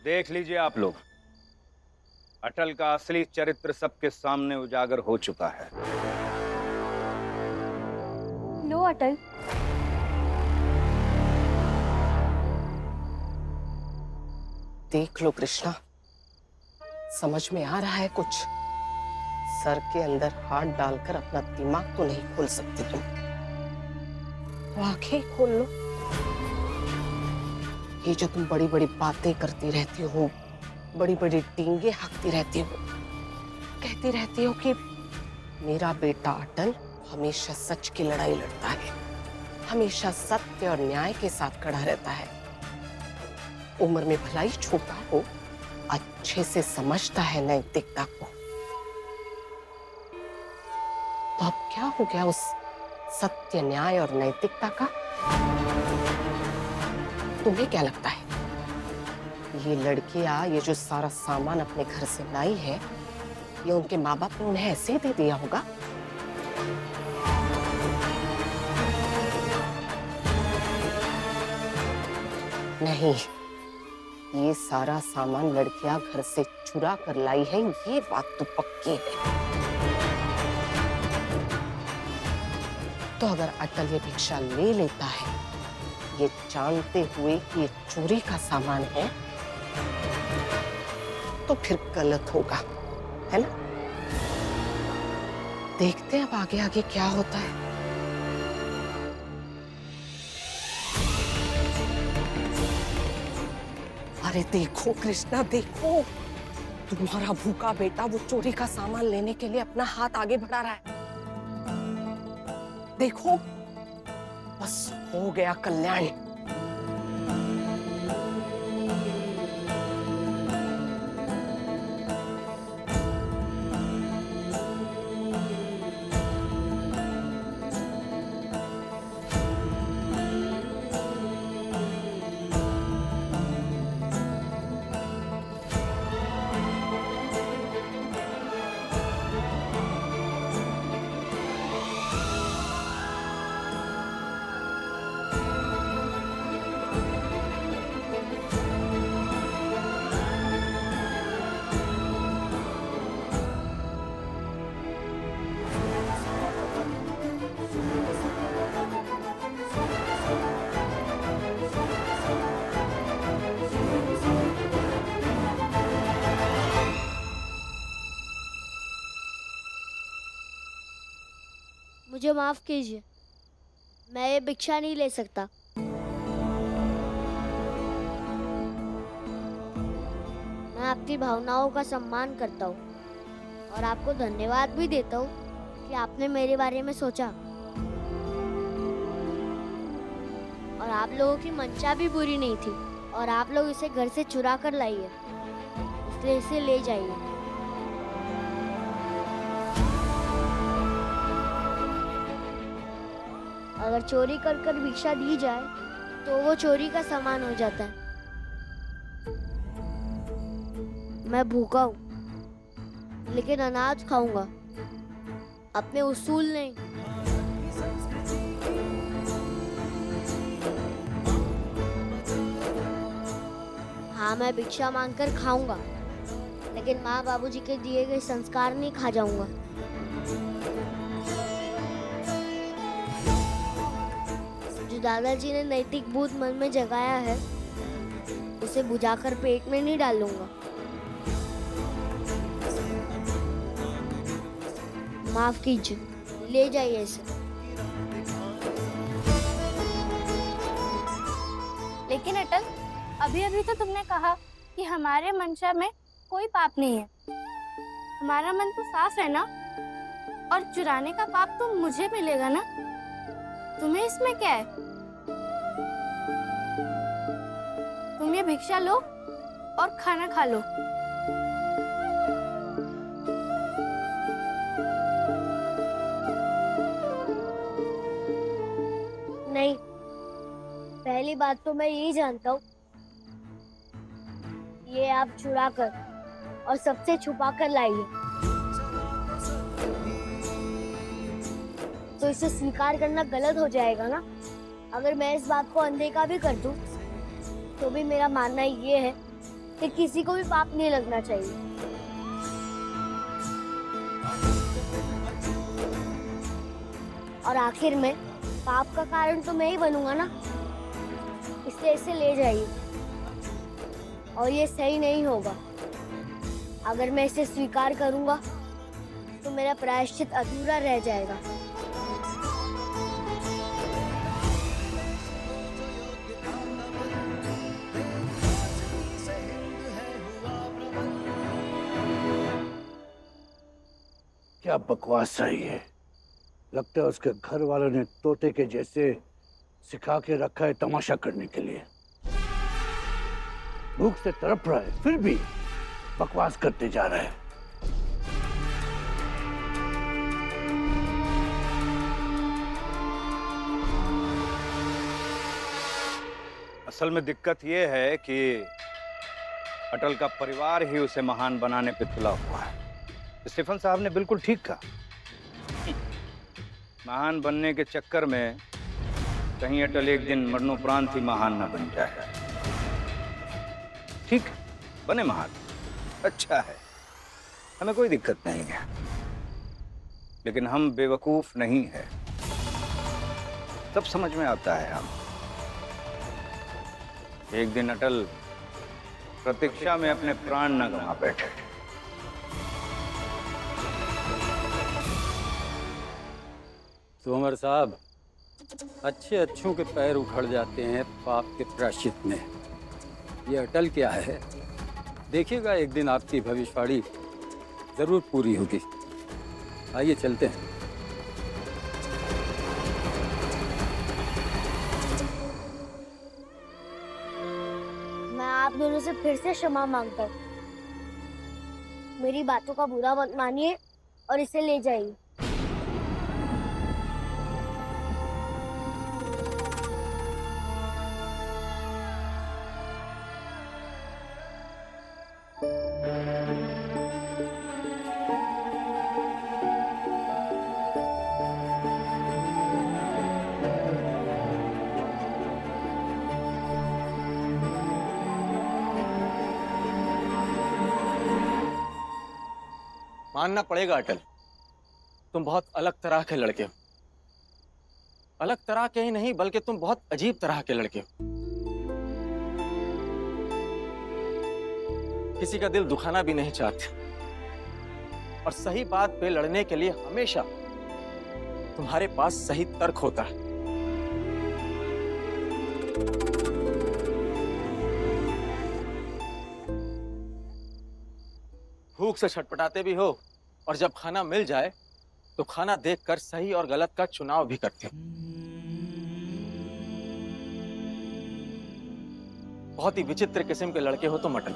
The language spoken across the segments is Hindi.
देख लीजिए आप लोग, अटल का असली चरित्र सबके सामने उजागर हो चुका है। लो अटल। देख लो कृष्णा, समझ में आ रहा है कुछ? सर के अंदर हाथ डालकर अपना दिमाग तो नहीं खोल सकती तुम, तो आंखें खोल लो। ये जो तुम बड़ी बड़ी बातें करती रहती हो, बड़ी बड़ी डींगे हाँकती रहती हो, कहती रहती हो कि मेरा बेटा अटल हमेशा सच की लड़ाई लड़ता है, हमेशा सत्य और न्याय के साथ खड़ा रहता है, उम्र में भला ही छोटा हो, अच्छे से समझता है नैतिकता को। तो अब क्या हो गया उस सत्य, न्याय और नैतिकता का? तुम्हें क्या लगता है ये लड़कियां, ये जो सारा सामान अपने घर से लाई है, ये उनके माँ बाप ने उन्हें ऐसे ही दे दिया होगा? नहीं, ये सारा सामान लड़कियां घर से चुरा कर लाई है, ये बात तो पक्की है। तो अगर अटल ये भिक्षा ले लेता है, ये जानते हुए कि ये चोरी का सामान है, तो फिर गलत होगा, है ना? देखते हैं अब आगे आगे क्या होता है। अरे देखो कृष्णा, देखो, तुम्हारा भूखा बेटा वो चोरी का सामान लेने के लिए अपना हाथ आगे बढ़ा रहा है। देखो, बस हो गया कल्याण। मुझे माफ कीजिए, मैं ये भिक्षा नहीं ले सकता। मैं आपकी भावनाओं का सम्मान करता हूँ और आपको धन्यवाद भी देता हूँ कि आपने मेरे बारे में सोचा। और आप लोगों की मंशा भी बुरी नहीं थी और आप लोग इसे घर से चुरा कर लाई है, इसलिए इसे ले जाइए। अगर चोरी कर कर भिक्षा दी जाए तो वो चोरी का सामान हो जाता है। मैं भूखा हूँ लेकिन अनाज खाऊंगा, अपने उसूल नहीं। हाँ, मैं भिक्षा मांगकर खाऊंगा लेकिन माँ बाबूजी के दिए गए संस्कार नहीं खा जाऊंगा। जो दादाजी ने नैतिक बोध मन में जगाया है उसे बुझाकर पेट में नहीं डालूंगा। माफ कीजिए, ले जाइए इसे। लेकिन अटल, अभी अभी तो तुमने कहा कि हमारे मंशा में कोई पाप नहीं है। हमारा मन तो साफ है ना, और चुराने का पाप तो मुझे मिलेगा ना। तुम्हें इसमें क्या है? तुम ये भिक्षा लो और खाना खा लो। नहीं, पहली बात तो मैं यही जानता हूँ, ये आप चुरा कर और सबसे छुपा कर लाई है, तो इसे स्वीकार करना गलत हो जाएगा ना। अगर मैं इस बात को अनदेखा भी कर दूं, तो भी मेरा मानना ये है कि किसी को भी पाप नहीं लगना चाहिए। और आखिर में पाप का कारण तो मैं ही बनूंगा ना, इसलिए इसे ले जाइए। और ये सही नहीं होगा। अगर मैं इसे स्वीकार करूंगा तो मेरा प्रायश्चित अधूरा रह जाएगा। क्या बकवास है ये। लगता है उसके घर वालों ने तोते के जैसे सिखा के रखा है तमाशा करने के लिए। भूख से तड़प रहा है फिर भी बकवास करते जा रहा है। असल में दिक्कत यह है कि अटल का परिवार ही उसे महान बनाने पे तुला हुआ है। स्टीफन साहब ने बिल्कुल ठीक कहा। महान बनने के चक्कर में कहीं अटल एक दिन मरणोपरांत ही महान न बन जाए। ठीक, बने महान, अच्छा है, हमें कोई दिक्कत नहीं है। लेकिन हम बेवकूफ नहीं है, सब समझ में आता है। हम एक दिन अटल प्रतीक्षा में अपने प्राण न गंवा बैठे। तोमर साहब, अच्छे अच्छों के पैर उखड़ जाते हैं पाप के प्रायश्चित में। ये अटल क्या है, देखिएगा एक दिन आपकी भविष्यवाणी जरूर पूरी होगी। आइए चलते हैं। मैं आप दोनों से फिर से क्षमा मांगता हूँ। मेरी बातों का बुरा मत मानिए और इसे ले जाइए। मानना पड़ेगा अटल, तुम बहुत अलग तरह के लड़के हो। अलग तरह के ही नहीं बल्कि तुम बहुत अजीब तरह के लड़के हो। किसी का दिल दुखाना भी नहीं चाहते और सही बात पे लड़ने के लिए हमेशा तुम्हारे पास सही तर्क होता है। भूख से छटपटाते भी हो और जब खाना मिल जाए तो खाना देखकर सही और गलत का चुनाव भी करते हो। बहुत ही विचित्र किस्म के लड़के हो तुम अटल।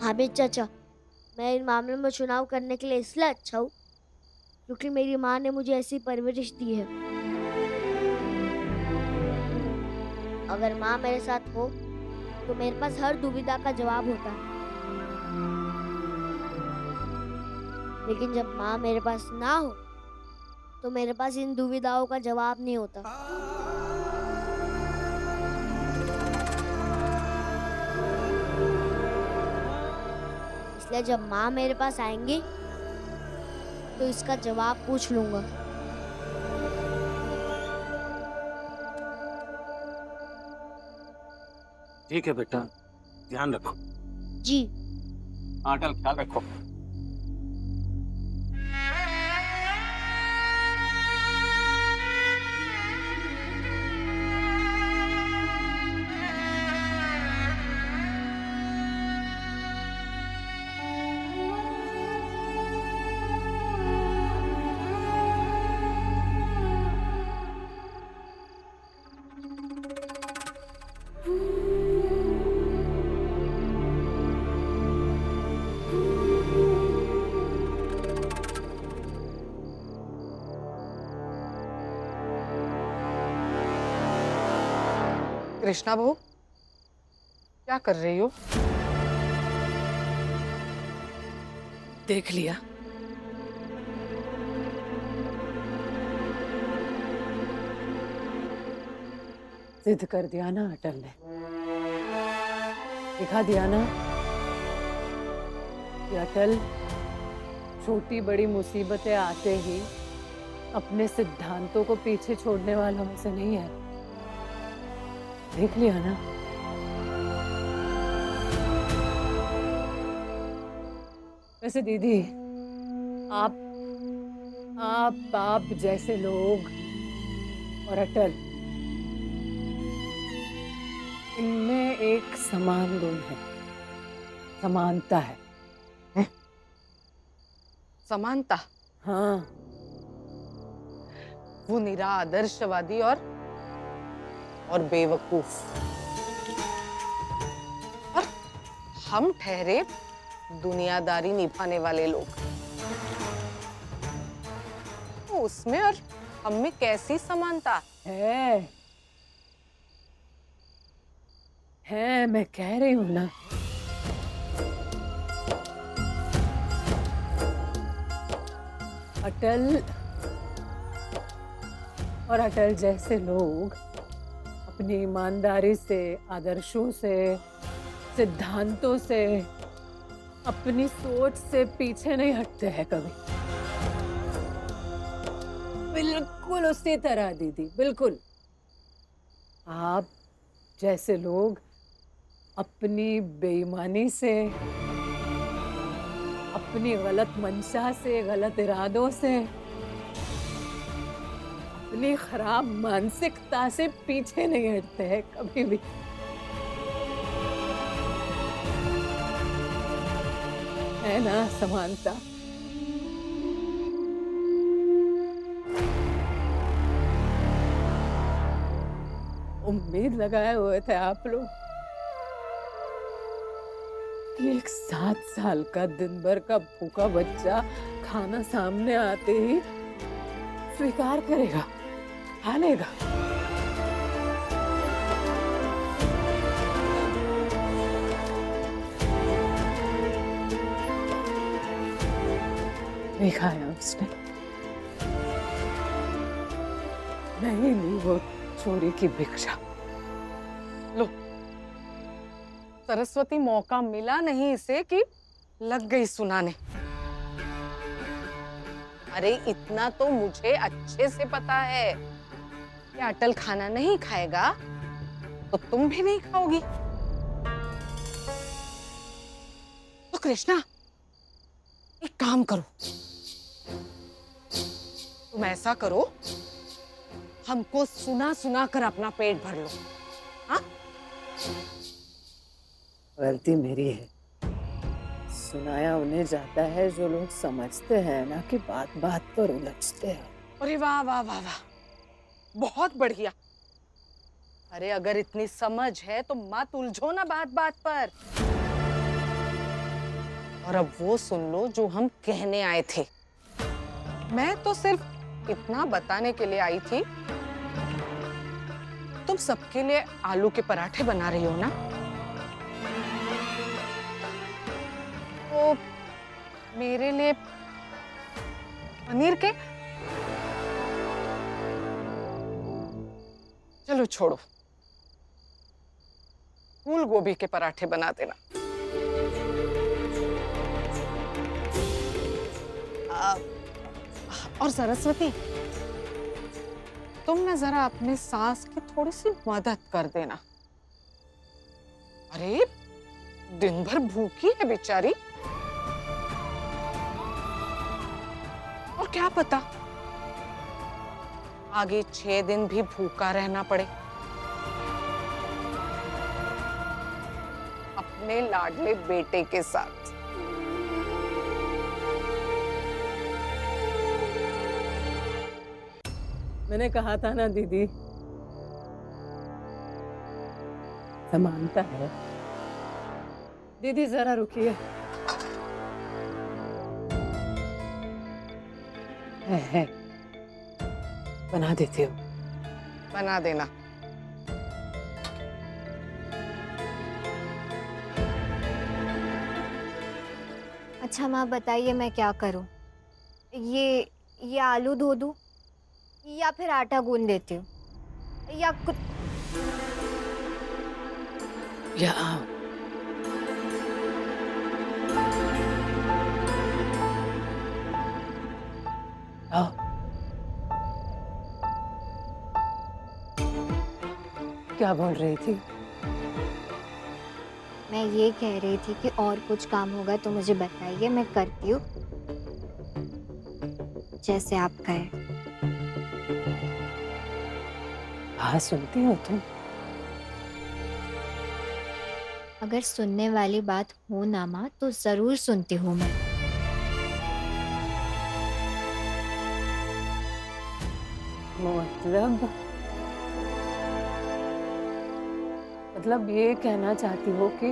हामिद चाचा, मैं इन मामलों में चुनाव करने के लिए इसलिए अच्छा हूँ क्योंकि मेरी माँ ने मुझे ऐसी परवरिश दी है। अगर माँ मेरे साथ हो तो मेरे पास हर दुविधा का जवाब होता है। लेकिन जब माँ मेरे पास ना हो तो मेरे पास इन दुविधाओं का जवाब नहीं होता। इसलिए जब माँ मेरे पास आएंगी तो इसका जवाब पूछ लूंगा। ठीक है बेटा, ध्यान रखो। जी। अटल, ख्याल रखो। कृष्णा बहू, क्या कर रही हो? देख लिया? जिद कर दिया ना अटल ने, दिखा दिया ना कि अटल छोटी बड़ी मुसीबतें आते ही अपने सिद्धांतों को पीछे छोड़ने वाला हमसे नहीं है। देख लिया ना? वैसे दीदी, आप जैसे लोग और अटल, इनमें एक समान गुण है, समानता है। समानता? हाँ, वो निरा आदर्शवादी और बेवकूफ, और हम ठहरे दुनियादारी निभाने वाले लोग। तो उसमें और हम में कैसी समानता है, मैं कह रही हूं ना। अटल और अटल जैसे लोग अपनी ईमानदारी से, आदर्शों से, सिद्धांतों से, अपनी सोच से पीछे नहीं हटते हैं कभी। बिल्कुल उसी तरह दीदी, बिल्कुल आप जैसे लोग अपनी बेईमानी से, अपनी गलत मंशा से, गलत इरादों से, अपनी खराब मानसिकता से पीछे नहीं हटते हैं कभी भी। है ना समानता? उम्मीद लगाए हुए थे आप लोग कि एक 7 साल का दिन भर का भूखा बच्चा खाना सामने आते ही स्वीकार करेगा, खा लेगा। नहीं खाया उसने, नहीं ली वो चोरी की भिक्षा। लो, सरस्वती, मौका मिला नहीं इसे कि लग गई सुनाने। अरे इतना तो मुझे अच्छे से पता है कि अटल खाना नहीं खाएगा तो तुम भी नहीं खाओगी। तो कृष्णा, एक काम करो, तुम ऐसा करो, हमको सुना सुना कर अपना पेट भर लो। हाँ, गलती मेरी है, सुनाया उन्हें जाता है जो लोग समझते हैं ना कि बात बात पर उलझते हैं। अरे वाह वाह वाह वाह, बहुत बढ़िया। अरे अगर इतनी समझ है तो मत उलझो ना बात बात पर। और अब वो सुन लो जो हम कहने आए थे। मैं तो सिर्फ इतना बताने के लिए आई थी, तुम सबके लिए आलू के पराठे बना रही हो ना, तो मेरे लिए पनीर के। चलो छोड़ो, फूल गोभी के पराठे बना देना। और सरस्वती, तुम ना जरा अपने सास की थोड़ी सी मदद कर देना। अरे दिन भर भूखी है बेचारी, और क्या पता आगे 6 दिन भी भूखा रहना पड़े अपने लाडले बेटे के साथ। मैंने कहा था ना दीदी, समानता है। दीदी जरा रुकिए, है बना देती हूँ। बना देना। अच्छा माँ बताइए मैं क्या करूँ? ये आलू धो दूँ या फिर आटा गूंद देती हूँ या कुछ। या आओ। क्या बोल रही थी? मैं ये कह रही थी कि और कुछ काम होगा तो मुझे बताइए, मैं करती हूँ जैसे आप कहें। हाँ सुनती हो तुम? अगर सुनने वाली बात हो ना माँ तो जरूर सुनती हूँ मैं। मतलब ये कहना चाहती हो कि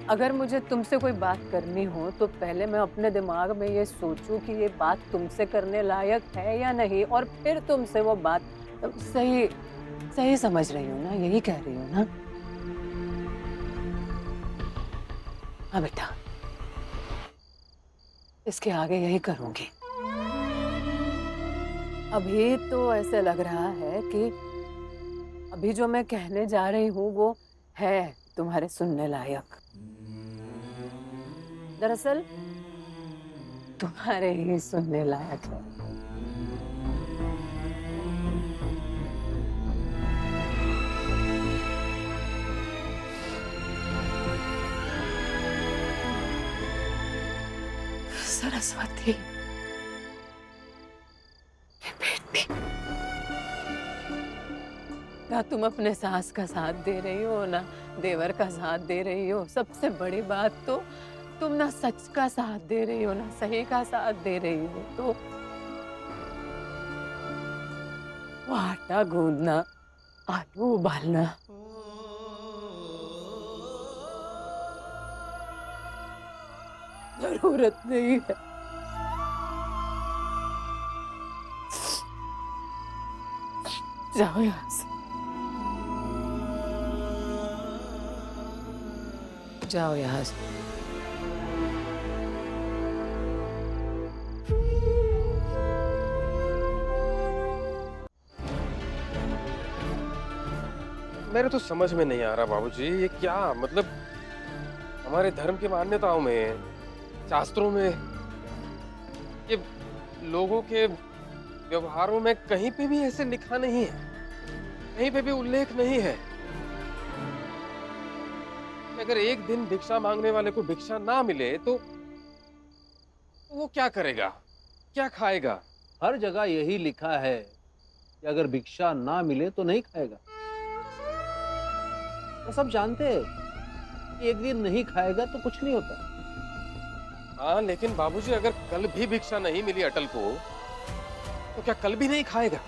अगर मुझे तुमसे कोई बात करनी हो तो पहले मैं अपने दिमाग में ये सोचूं कि ये बात तुमसे करने लायक है या नहीं, और फिर तुमसे वो बात सही सही समझ रही हो ना? यही कह रही हो ना? हाँ बेटा, इसके आगे यही करूंगी। अभी तो ऐसे लग रहा है कि अभी जो मैं कहने जा रही हूँ वो है तुम्हारे सुनने लायक। दरअसल तुम्हारे ही सुनने लायक है। सरस्वती बेटी, ना तुम अपने सास का साथ दे रही हो ना देवर का साथ दे रही हो। सबसे बड़ी बात तो तुम ना सच का साथ दे रही हो ना सही का साथ दे रही हो। तो वो आटा गूंदना, आलू उबालना, जरूरत नहीं है। जाओ यहाँ से, जाओ यहाँ से। मेरे तो समझ में नहीं आ रहा बाबूजी, ये क्या मतलब हमारे धर्म की मान्यताओं में, शास्त्रों में, ये लोगों के व्यवहारों में कहीं पे भी ऐसे लिखा नहीं है, कहीं पे भी उल्लेख नहीं है कि अगर एक दिन भिक्षा मांगने वाले को भिक्षा ना मिले तो वो क्या करेगा, क्या खाएगा। हर जगह यही लिखा है कि अगर भिक्षा ना मिले तो नहीं खाएगा। तो सब जानते हैं कि एक दिन नहीं खाएगा तो कुछ नहीं होता। हाँ लेकिन बाबूजी अगर कल भी भिक्षा नहीं मिली अटल को तो क्या कल भी नहीं खाएगा?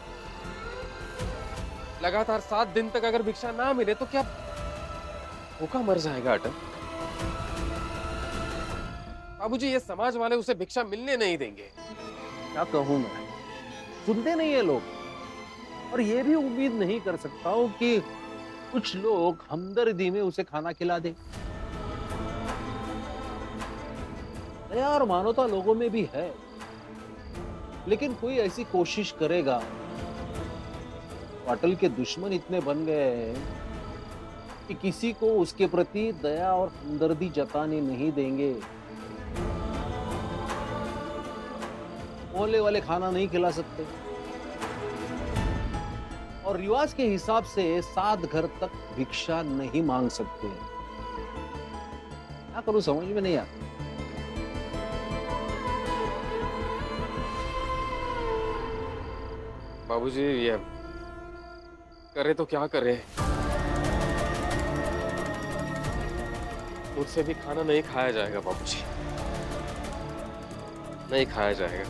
लगातार 7 दिन तक अगर भिक्षा ना मिले तो क्या भूखा मर जाएगा अटल? बाबूजी ये समाज वाले उसे भिक्षा मिलने नहीं देंगे। क्या कहूं मैं, सुनते नहीं है लोग। और ये भी उम्मीद नहीं कर सकता हूं कि कुछ लोग हमदर्दी में उसे खाना खिला दे। दया और मानवता लोगों में भी है, लेकिन कोई ऐसी कोशिश करेगा। अटल के दुश्मन इतने बन गए हैं कि किसी को उसके प्रति दया और हमदर्दी जताने नहीं देंगे। मोहल्ले वाले खाना नहीं खिला सकते और रिवाज के हिसाब से 7 घर तक भिक्षा नहीं मांग सकते। क्या करूं समझ में नहीं आता। बाबूजी ये करे तो क्या करे, मुझसे भी खाना नहीं खाया जाएगा बाबूजी, नहीं खाया जाएगा।